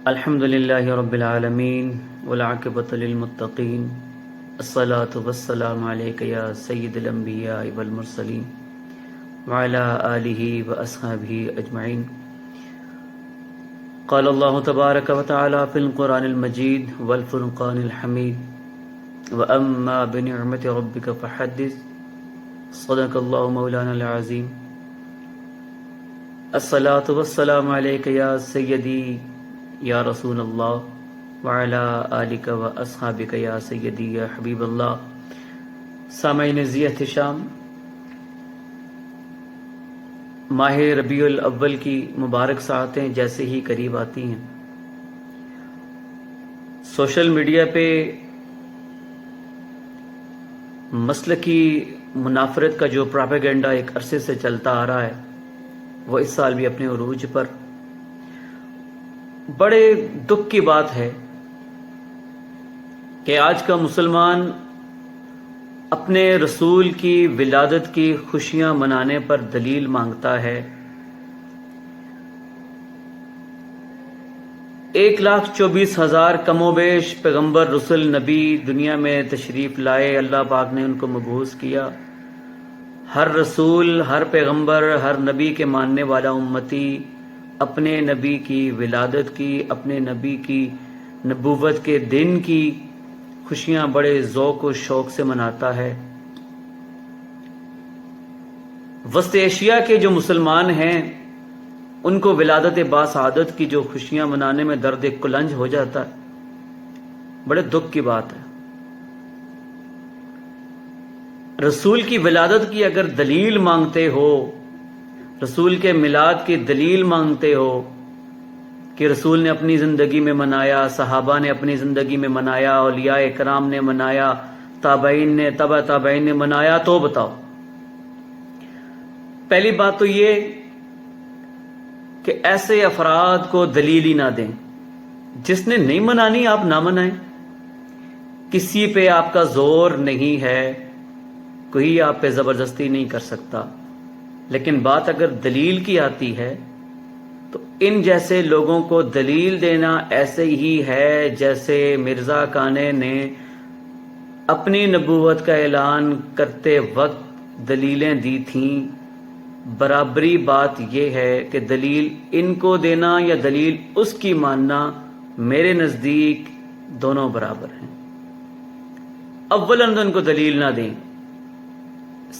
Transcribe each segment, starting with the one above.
الحمد لله رب العالمين والعاقبة للمتقين الصلاة والسلام عليك يا سيد الأنبياء والمرسلين وعلى آله وأصحابه أجمعين. قال الله تبارك وتعالى في القرآن المجيد والفرقان الحميد وأما بنعمة ربك فحدث. صدق الله مولانا العظيم. الصلاة والسلام عليك يا سيدي یا رسول اللہ وعلی آلک و اصحابک یا سیدی یا حبیب اللہ. سامعین ذی احتشام، ماہ ربیع الاول کی مبارک ساعتیں جیسے ہی قریب آتی ہیں، سوشل میڈیا پہ مسلکی منافرت کا جو پراپیگنڈا ایک عرصے سے چلتا آ رہا ہے، وہ اس سال بھی اپنے عروج پر. بڑے دکھ کی بات ہے کہ آج کا مسلمان اپنے رسول کی ولادت کی خوشیاں منانے پر دلیل مانگتا ہے. 1,24,000 کم و بیش پیغمبر رسول نبی دنیا میں تشریف لائے. اللہ پاک نے ان کو مبعوث کیا. ہر رسول، ہر پیغمبر، ہر نبی کے ماننے والا امتی اپنے نبی کی ولادت کی، اپنے نبی کی نبوت کے دن کی خوشیاں بڑے ذوق و شوق سے مناتا ہے. وسط ایشیا کے جو مسلمان ہیں ان کو ولادت باسعادت کی جو خوشیاں منانے میں درد کلنج ہو جاتا ہے. بڑے دکھ کی بات ہے. رسول کی ولادت کی اگر دلیل مانگتے ہو، رسول کے میلاد کی دلیل مانگتے ہو کہ رسول نے اپنی زندگی میں منایا، صحابہ نے اپنی زندگی میں منایا، اولیاء کرام نے منایا، تابعین نے، تبع تابعین نے منایا، تو بتاؤ. پہلی بات تو یہ کہ ایسے افراد کو دلیل ہی نہ دیں. جس نے نہیں منانی آپ نہ منائیں. کسی پہ آپ کا زور نہیں ہے، کوئی آپ پہ زبردستی نہیں کر سکتا. لیکن بات اگر دلیل کی آتی ہے تو ان جیسے لوگوں کو دلیل دینا ایسے ہی ہے جیسے مرزا کانے نے اپنی نبوت کا اعلان کرتے وقت دلیلیں دی تھیں. برابری بات یہ ہے کہ دلیل ان کو دینا یا دلیل اس کی ماننا میرے نزدیک دونوں برابر ہیں. اولاً ان کو دلیل نہ دیں.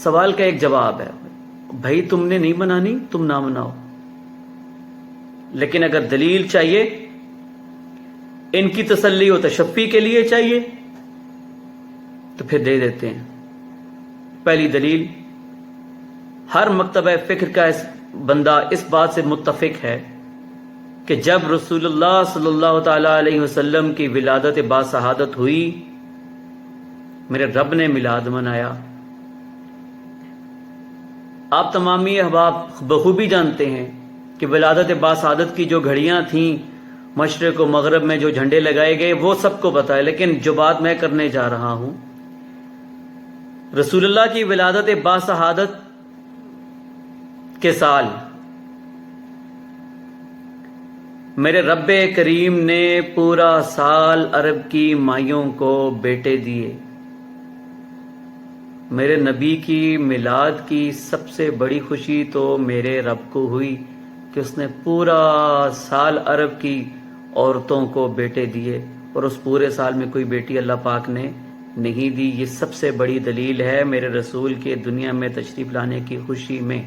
سوال کا ایک جواب ہے، بھائی تم نے نہیں منانی، تم نہ مناؤ. لیکن اگر دلیل چاہیے، ان کی تسلی و تشفی کے لیے چاہیے، تو پھر دے دیتے ہیں. پہلی دلیل، ہر مکتبہ فکر کا بندہ اس بات سے متفق ہے کہ جب رسول اللہ صلی اللہ تعالی علیہ وسلم کی ولادت باسعادت ہوئی، میرے رب نے میلاد منایا. آپ تمامی احباب بخوبی جانتے ہیں کہ ولادت باسعادت کی جو گھڑیاں تھیں، مشرق و مغرب میں جو جھنڈے لگائے گئے، وہ سب کو پتہ ہے. لیکن جو بات میں کرنے جا رہا ہوں، رسول اللہ کی ولادت باسعادت کے سال میرے رب کریم نے پورا سال عرب کی مائیوں کو بیٹے دیے. میرے نبی کی میلاد کی سب سے بڑی خوشی تو میرے رب کو ہوئی کہ اس نے پورا سال عرب کی عورتوں کو بیٹے دیے، اور اس پورے سال میں کوئی بیٹی اللہ پاک نے نہیں دی. یہ سب سے بڑی دلیل ہے میرے رسول کے دنیا میں تشریف لانے کی خوشی میں.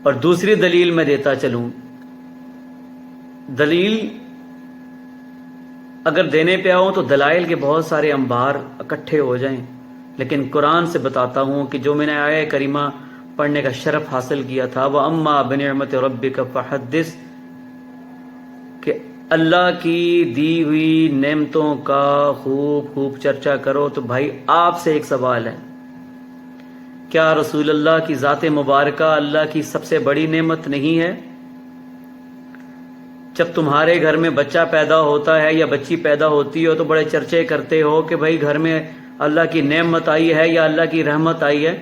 اور دوسری دلیل میں دیتا چلوں. دلیل اگر دینے پہ آؤں تو دلائل کے بہت سارے انبار اکٹھے ہو جائیں، لیکن قرآن سے بتاتا ہوں کہ جو میں نے آیہ کریمہ پڑھنے کا شرف حاصل کیا تھا، وَأَمَّا بِنِعْمَةِ رَبِّكَ فَحَدِّثْ، کہ اللہ کی دی ہوئی نعمتوں کا خوب چرچا کرو. تو بھائی آپ سے ایک سوال ہے، کیا رسول اللہ کی ذات مبارکہ اللہ کی سب سے بڑی نعمت نہیں ہے؟ جب تمہارے گھر میں بچہ پیدا ہوتا ہے یا بچی پیدا ہوتی ہو تو بڑے چرچے کرتے ہو کہ بھائی گھر میں اللہ کی نعمت آئی ہے یا اللہ کی رحمت آئی ہے.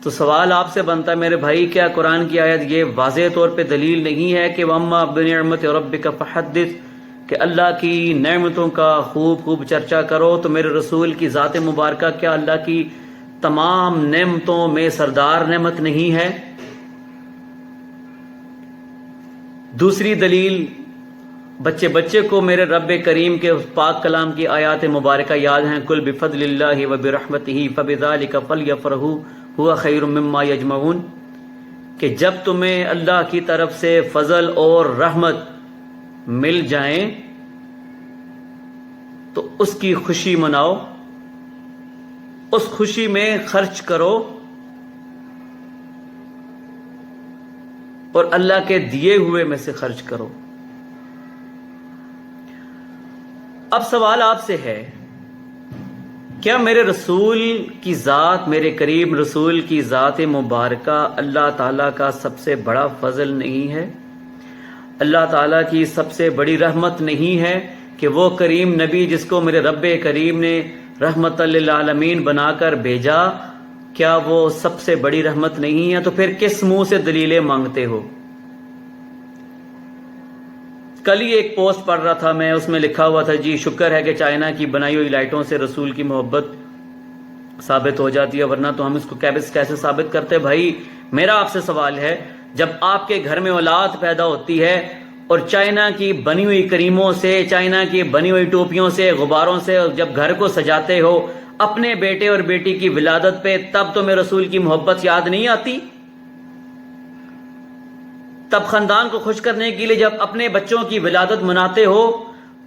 تو سوال آپ سے بنتا ہے میرے بھائی، کیا قرآن کی آیت یہ واضح طور پہ دلیل نہیں ہے کہ وَأَمَّا بِنِعْمَتِ رَبِّكَ فَحَدِّثْ، کہ اللہ کی نعمتوں کا خوب خوب چرچا کرو؟ تو میرے رسول کی ذات مبارکہ کیا اللہ کی تمام نعمتوں میں سردار نعمت نہیں ہے؟ دوسری دلیل، بچے بچے کو میرے رب کریم کے پاک کلام کی آیات مبارکہ یاد ہیں، قُلْ بِفَضْلِ اللَّهِ وَبِرَحْمَتِهِ فَبِذَلِكَ فَلْيَفْرَحُوا هُوَ خَيْرٌ مِّمَّا يَجْمَعُونَ، کہ جب تمہیں اللہ کی طرف سے فضل اور رحمت مل جائیں تو اس کی خوشی مناؤ، اس خوشی میں خرچ کرو اور اللہ کے دیے ہوئے میں سے خرچ کرو۔ اب سوال آپ سے ہے، کیا میرے رسول کی ذات، میرے کریم رسول کی ذات مبارکہ اللہ تعالیٰ کا سب سے بڑا فضل نہیں ہے؟ اللہ تعالیٰ کی سب سے بڑی رحمت نہیں ہے کہ وہ کریم نبی جس کو میرے رب کریم نے رحمت للعالمین بنا کر بھیجا، کیا وہ سب سے بڑی رحمت نہیں ہے؟ تو پھر کس منہ سے دلیلیں مانگتے ہو؟ کل ہی ایک پوسٹ پڑھ رہا تھا میں، اس میں لکھا ہوا تھا جی شکر ہے کہ چائنا کی بنائی ہوئی لائٹوں سے رسول کی محبت ثابت ہو جاتی ہے، ورنہ تو ہم اس کو کیسے ثابت کرتے؟ بھائی میرا آپ سے سوال ہے، جب آپ کے گھر میں اولاد پیدا ہوتی ہے اور چائنا کی بنی ہوئی کریموں سے، چائنا کی بنی ہوئی ٹوپیوں سے، غباروں سے جب گھر کو سجاتے ہو اپنے بیٹے اور بیٹی کی ولادت پہ، تب تمہیں رسول کی محبت یاد نہیں آتی؟ تب خاندان کو خوش کرنے کے لیے جب اپنے بچوں کی ولادت مناتے ہو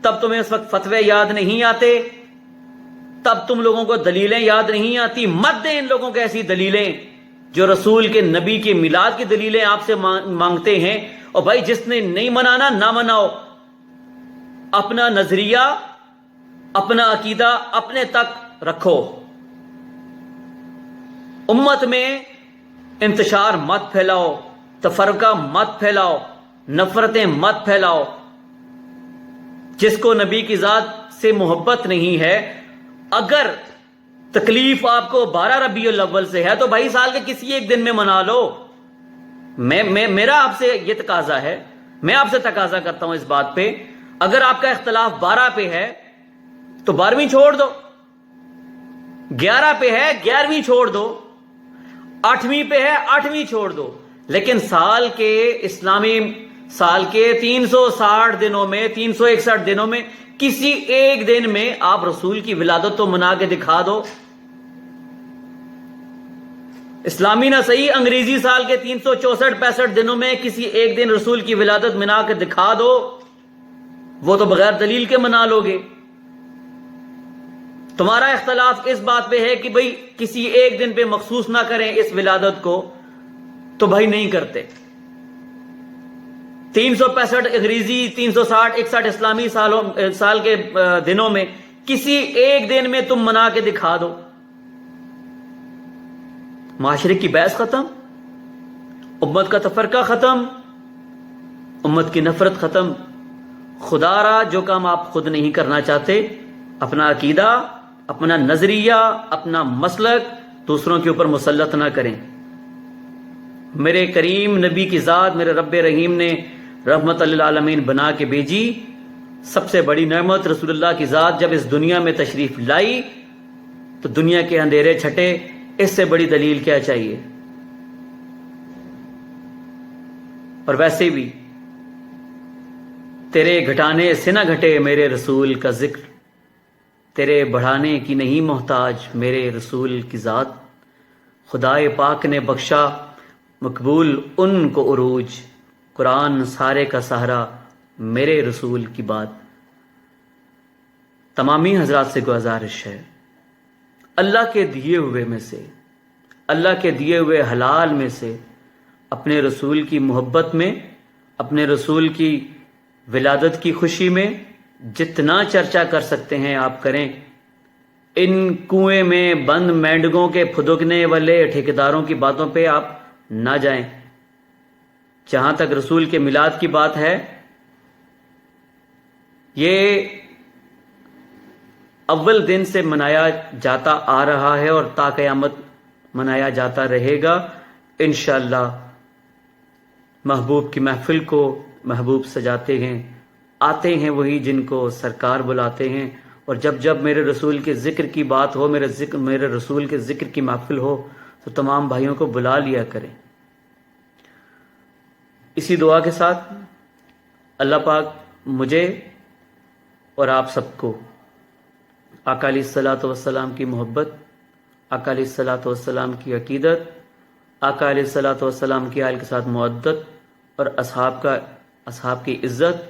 تب تمہیں اس وقت فتوے یاد نہیں آتے؟ تب تم لوگوں کو دلیلیں یاد نہیں آتی؟ مت دیں ان لوگوں کو ایسی دلیلیں جو رسول کے نبی کے میلاد کی دلیلیں آپ سے مانگتے ہیں۔ اور بھائی جس نے نہیں منانا نہ مناؤ، اپنا نظریہ، اپنا عقیدہ اپنے تک رکھو، امت میں انتشار مت پھیلاؤ، تفرقہ مت پھیلاؤ، نفرتیں مت پھیلاؤ۔ جس کو نبی کی ذات سے محبت نہیں ہے، اگر تکلیف آپ کو 12 ربیع الاول سے ہے تو بھائی سال کے کسی ایک دن میں منا لو۔ میرا آپ سے یہ تقاضا ہے، میں آپ سے تقاضا کرتا ہوں اس بات پہ، اگر آپ کا اختلاف 12 پہ ہے تو 12ویں چھوڑ دو، 11 پہ ہے 11ویں چھوڑ دو، 8ویں پہ ہے 8ویں چھوڑ دو، لیکن سال کے اسلامی سال کے 360 دنوں میں 361 دنوں میں کسی ایک دن میں آپ رسول کی ولادت تو منا کے دکھا دو۔ اسلامی نہ صحیح، انگریزی سال کے 364-65 دنوں میں کسی ایک دن رسول کی ولادت منا کے دکھا دو، وہ تو بغیر دلیل کے منا لو گے۔ تمہارا اختلاف اس بات پہ ہے کہ بھئی کسی ایک دن پہ مخصوص نہ کریں اس ولادت کو، تو بھائی نہیں کرتے۔ 365 انگریزی، 360-61 اسلامی سال کے دنوں میں کسی ایک دن میں تم منا کے دکھا دو، معاشرے کی بحث ختم، امت کا تفرقہ ختم، امت کی نفرت ختم۔ خدا را جو کام آپ خود نہیں کرنا چاہتے، اپنا عقیدہ، اپنا نظریہ، اپنا مسلک دوسروں کے اوپر مسلط نہ کریں۔ میرے کریم نبی کی ذات میرے رب رحیم نے رحمت للعالمین بنا کے بھیجی، سب سے بڑی نعمت رسول اللہ کی ذات جب اس دنیا میں تشریف لائی تو دنیا کے اندھیرے چھٹے، اس سے بڑی دلیل کیا چاہیے؟ اور ویسے بھی تیرے گھٹانے سے نہ گھٹے میرے رسول کا ذکر، تیرے بڑھانے کی نہیں محتاج میرے رسول کی ذات، خدائے پاک نے بخشا مقبول ان کو عروج، قرآن سارے کا سہارا میرے رسول کی بات۔ تمامی حضرات سے گزارش ہے، اللہ کے دیے ہوئے میں سے، اللہ کے دیے ہوئے حلال میں سے اپنے رسول کی محبت میں، اپنے رسول کی ولادت کی خوشی میں جتنا چرچا کر سکتے ہیں آپ کریں۔ ان کنویں میں بند مینڈگوں کے پھدکنے والے ٹھیکیداروں کی باتوں پہ آپ نہ جائیں۔ جہاں تک رسول کے میلاد کی بات ہے، یہ اول دن سے منایا جاتا آ رہا ہے اور تا قیامت منایا جاتا رہے گا انشاءاللہ۔ محبوب کی محفل کو محبوب سجاتے ہیں، آتے ہیں وہی جن کو سرکار بلاتے ہیں، اور جب جب میرے رسول کے ذکر کی بات ہو، میرے رسول کے ذکر کی محفل ہو تو تمام بھائیوں کو بلا لیا کریں۔ اسی دعا کے ساتھ اللہ پاک مجھے اور آپ سب کو آقا علیہ الصلوۃ والسلام کی محبت، آقا علیہ الصلوۃ والسلام کی عقیدت، آقا علیہ الصلوۃ والسلام کی آل کے ساتھ مودت اور اصحاب کی عزت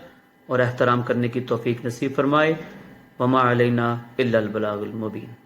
اور احترام کرنے کی توفیق نصیب فرمائے۔ وما علینا الا البلاغ المبین۔